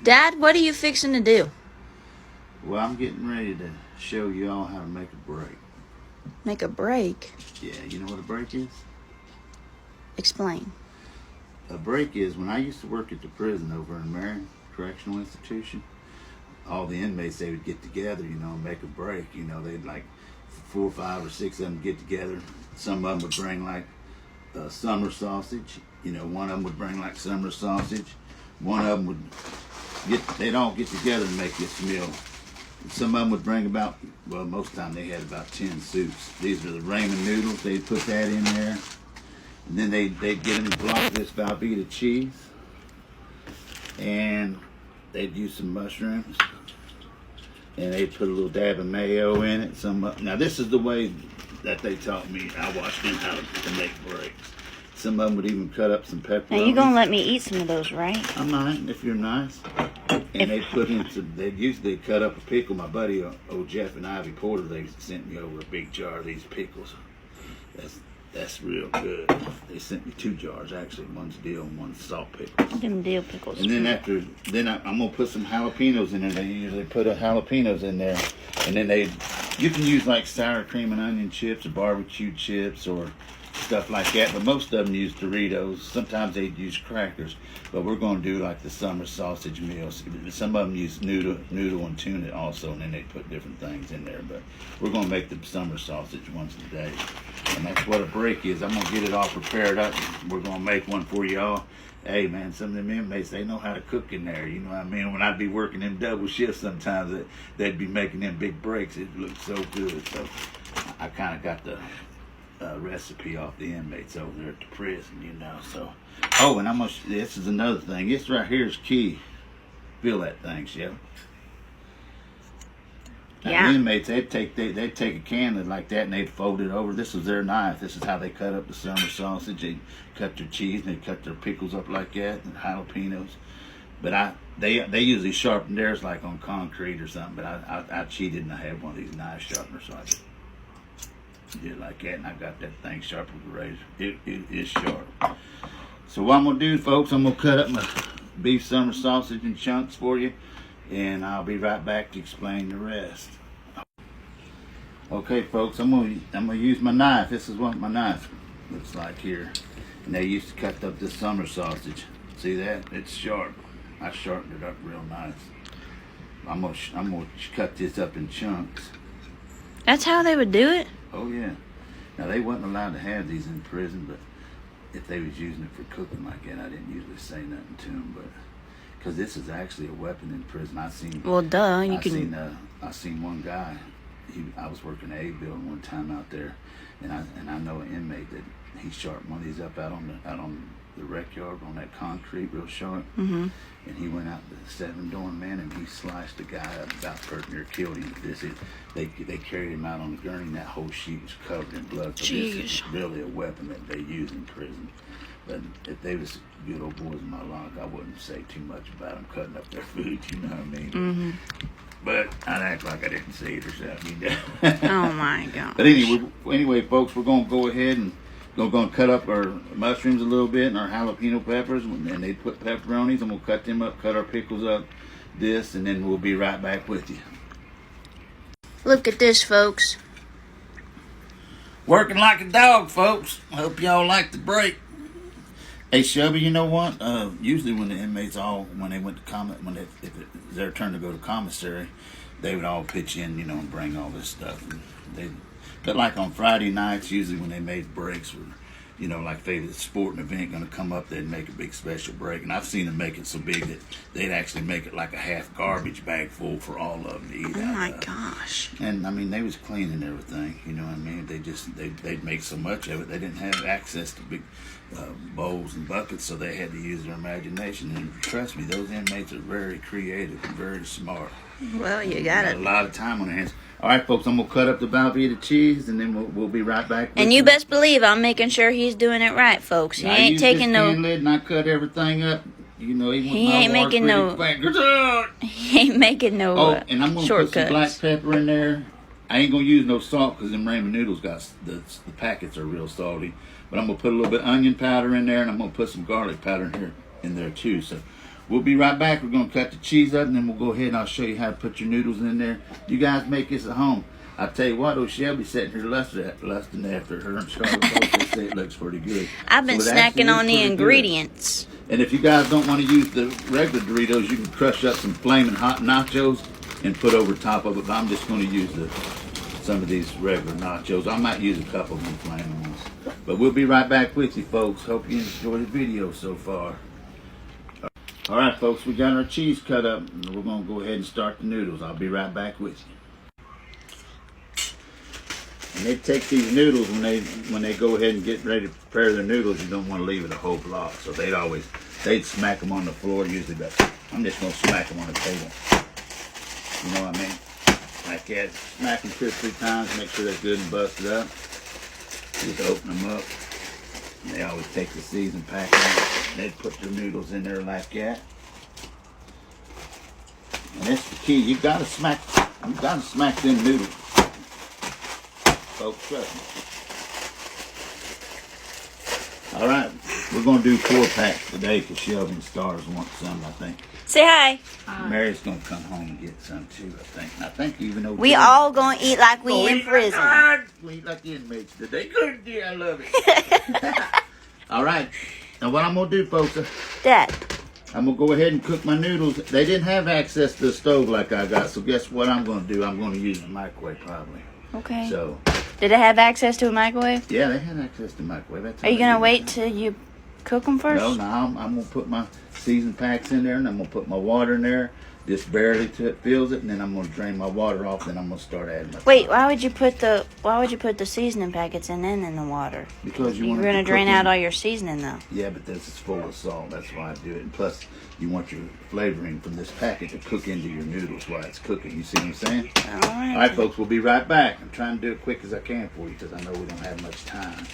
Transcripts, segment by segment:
Dad, what are you fixing to do? Well, I'm getting ready to show you all how to make a break. Make a break? Yeah, you know what a break is? Explain. A break is, when I used to work at the prison over in Marion Correctional Institution, all the inmates, they would get together, and make a break. They'd like 4, 5, or 6 of them get together. Some of them would bring like summer sausage. One of them would bring like summer sausage. One of them they'd all get together and make this meal. Some of them would bring most of the time they had about 10 soups. These are the ramen noodles. They'd put that in there. And then they'd get them a block of this Velveeta cheese. And they'd use some mushrooms. And they'd put a little dab of mayo in it. Now this is the way that they taught me. I watched them how to make breaks. Some of them would even cut up some pepperoni. Now you're gonna let me eat some of those, right? I might, if you're nice. And they'd usually cut up a pickle. My buddy, old Jeff and Ivy Porter, they sent me over a big jar of these pickles. That's real good. They sent me 2 jars actually. One's dill and one's salt pickles. Give them dill pickles. And then I'm gonna put some jalapenos in there. They usually put jalapenos in there, and then you can use like sour cream and onion chips or barbecue chips or stuff like that, but most of them use Doritos. Sometimes they'd use crackers, but we're going to do like the summer sausage meals. Some of them use noodle and tuna also, and then they put different things in there, but we're going to make the summer sausage once a day, and that's what a break is. I'm going to get it all prepared up. We're going to make one for y'all. Hey man, some of them inmates, they know how to cook in there, you know what I mean? When I'd be working them double shifts sometimes, they'd be making them big breaks. It looked so good, so I kind of got the recipe off the inmates over there at the prison, so. Oh, and this is another thing. This right here is key. Feel that thing, Shell. Yeah. The inmates, they'd take a can like that and they'd fold it over. This was their knife. This is how they cut up the summer sausage. They cut their cheese and they cut their pickles up like that, and jalapenos. But they usually sharpen theirs like on concrete or something, but I cheated and I had one of these knife sharpeners, so I just did it like that, and I got that thing sharp with a razor. It is sharp. So what I'm going to do, folks, I'm going to cut up my beef summer sausage in chunks for you, and I'll be right back to explain the rest. Okay, folks, I'm going to use my knife. This is what my knife looks like here. And they used to cut up this summer sausage. See that? It's sharp. I sharpened it up real nice. I'm going to cut this up in chunks. That's how they would do it? Oh yeah. Now they wasn't allowed to have these in prison, but if they was using it for cooking like that, I didn't usually say nothing to them. But because this is actually a weapon in prison, I seen. Well, duh. I seen one guy. I was working at A building one time out there, and I know an inmate that he sharpened one of these up out on the rec yard on that concrete, real sharp. Mm-hmm. And he went out to the 7 Dorn, man, and he sliced the guy up about pretty near killed him. They carried him out on the gurney, and that whole sheet was covered in blood. So this is really a weapon that they use in prison. But if they was good old boys in my lock, I wouldn't say too much about them cutting up their food, you know what I mean? Mm-hmm. But I'd act like I didn't see it or something. Oh my God. But anyway, folks, we're going to go ahead and we're going to cut up our mushrooms a little bit and our jalapeno peppers, and they put pepperonis, and we'll cut them up, cut our pickles up, and then we'll be right back with you. Look at this, folks. Working like a dog, folks. I hope y'all like the break. Hey, Shelby, you know what? Usually when the inmates when they went to if it was their turn to go to commissary, they would all pitch in, and bring all this stuff. But like on Friday nights, usually when they made breaks, or like if they had a sporting event going to come up, they'd make a big special break. And I've seen them make it so big that they'd actually make it like a half garbage bag full for all of them to eat. Oh my gosh! And I mean, they was cleaning everything. You know what I mean? They'd make so much of it. They didn't have access to big bowls and buckets, so they had to use their imagination. And trust me, those inmates are very creative and very smart. Well, you got it. A lot of time on their hands. All right, folks, I'm going to cut up the Velveeta cheese, and then we'll be right back. And you best believe I'm making sure he's doing it right, folks. He ain't taking no... lid and I cut everything up. He ain't making no... He ain't making no and I'm going to shortcuts. put some black pepper in there. I ain't going to use no salt because them ramen noodles the packets are real salty. But I'm going to put a little bit of onion powder in there, and I'm going to put some garlic powder in there too. So we'll be right back. We're going to cut the cheese up, and then we'll go ahead and I'll show you how to put your noodles in there. You guys make this at home. I tell you what, Shelby's sitting here lusting after her and Charlotte both. They say it looks pretty good. I've been snacking on the ingredients. Good. And if you guys don't want to use the regular Doritos, you can crush up some flaming hot nachos and put over top of it. But I'm just going to use some of these regular nachos. I might use a couple of them flaming ones. But we'll be right back with you, folks. Hope you enjoyed the video so far. All right, folks, we got our cheese cut up. We're going to go ahead and start the noodles. I'll be right back with you. And they take these noodles when they go ahead and get ready to prepare their noodles. You don't want to leave it a whole block, so they'd smack them on the floor usually, but I'm just gonna smack them on the table. You know what I mean? Like that, smack them 2 or 3 times, make sure they're good and busted up. Just open them up. And they always take the season pack and they put their noodles in there like that. And that's the key. You gotta smack them noodles. Folks, trust me. All right, we're going to do 4 packs today because Shelby and Stars want some, I think. Say hi. Mary's going to come home and get some too, I think even though we all going to eat like we in prison. We eat like inmates today. Good, dear, I love it. All right, now what I'm going to do, folks, Dad. I'm going to go ahead and cook my noodles. They didn't have access to the stove like I got, so guess what I'm going to do? I'm going to use the microwave probably. Okay. So. Did it have access to a microwave? Yeah, they had access to the microwave. Are you going to wait till you cook them first? No, I'm going to put my seasoned packs in there, and I'm going to put my water in there, just barely till it fills it, and then I'm going to drain my water off, and I'm going to start adding my Wait, why would you put the seasoning packets in the water? Because you're going to drain out all your seasoning, though. Yeah, but this is full of salt. That's why I do it. And plus, you want your flavoring from this packet to cook into your noodles while it's cooking. You see what I'm saying? All right. All right, folks, we'll be right back. I'm trying to do it quick as I can for you because I know we don't have much time.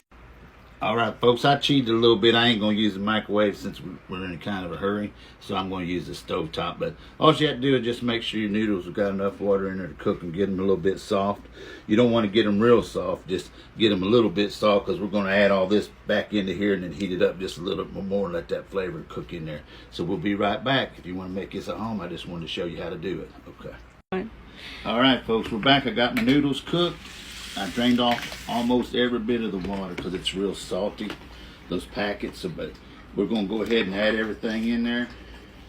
All right, folks, I cheated a little bit. I ain't going to use the microwave since we're in kind of a hurry, so I'm going to use the stovetop. But all you have to do is just make sure your noodles have got enough water in there to cook and get them a little bit soft. You don't want to get them real soft. Just get them a little bit soft because we're going to add all this back into here and then heat it up just a little bit more and let that flavor cook in there. So we'll be right back. If you want to make this at home, I just wanted to show you how to do it. Okay. All right, folks, we're back. I got my noodles cooked. I drained off almost every bit of the water because it's real salty, those packets. So, but we're going to go ahead and add everything in there.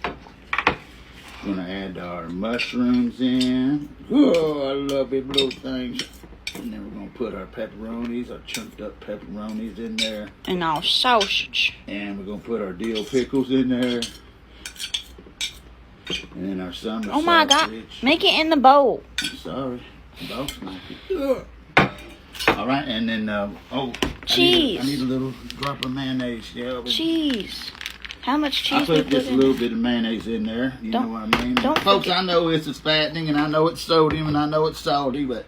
We're going to add our mushrooms in. Oh, I love them little things. And then we're going to put our pepperonis, our chunked up pepperonis in there. And our sausage. And we're going to put our dill pickles in there. And then our summer sausage. Oh my God, make it in the bowl. I'm sorry. Both like it. All right, and then, cheese. I need a little drop of mayonnaise, Shelby. Cheese. How much cheese I put just a little bit of mayonnaise in there. You know what I mean? Folks, I know this is fattening, and I know it's sodium, and I know it's salty, but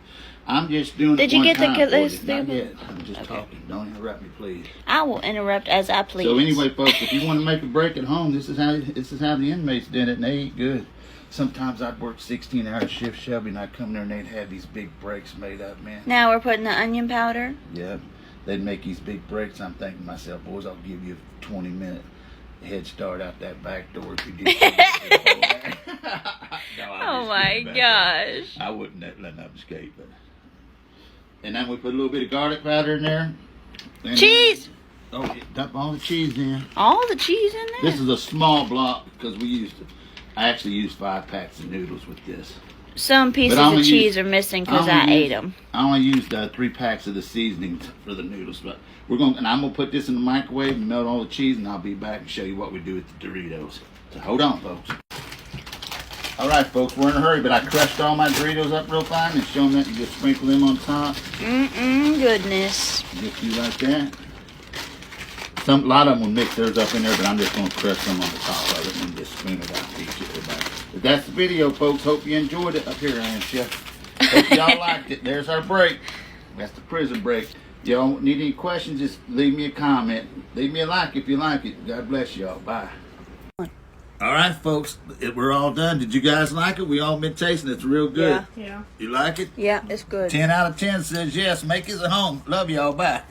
I'm just doing it one time for you. Not yet. I'm just talking. Don't interrupt me, please. I will interrupt as I please. So anyway, folks, if you want to make a break at home, this is how the inmates did it, and they eat good. Sometimes I'd work 16-hour shifts, Shelby, and I'd come there and they'd have these big breaks made up, man. Now we're putting the onion powder. Yeah, they'd make these big breaks. I'm thinking to myself, boys, I'll give you a 20-minute head start out that back door if you get. Oh my gosh! I wouldn't let them escape, but. And then we put a little bit of garlic powder in there. Cheese. Dump all the cheese in. All the cheese in there. This is a small block because I actually used 5 packs of noodles with this. Some pieces of cheese are missing because I ate them. I only used 3 packs of the seasoning for the noodles, but I'm gonna put this in the microwave and melt all the cheese, and I'll be back and show you what we do with the Doritos. So hold on, folks. All right, folks, we're in a hurry, but I crushed all my Doritos up real fine and show them that you just sprinkle them on top. Goodness. Just do like that. A lot of them will mix theirs up in there, but I'm just going to crush them on the top of it and just spoon it out to each everybody. But that's the video, folks. Hope you enjoyed it. Up here, I am, Chef. Hope y'all liked it. There's our break. That's the prison break. Y'all need any questions, just leave me a comment. Leave me a like if you like it. God bless y'all. Bye. All right, folks. We're all done. Did you guys like it? We all been tasting it. It's real good. Yeah. You like it? Yeah, it's good. 10 out of 10 says yes. Make it at home. Love y'all. Bye.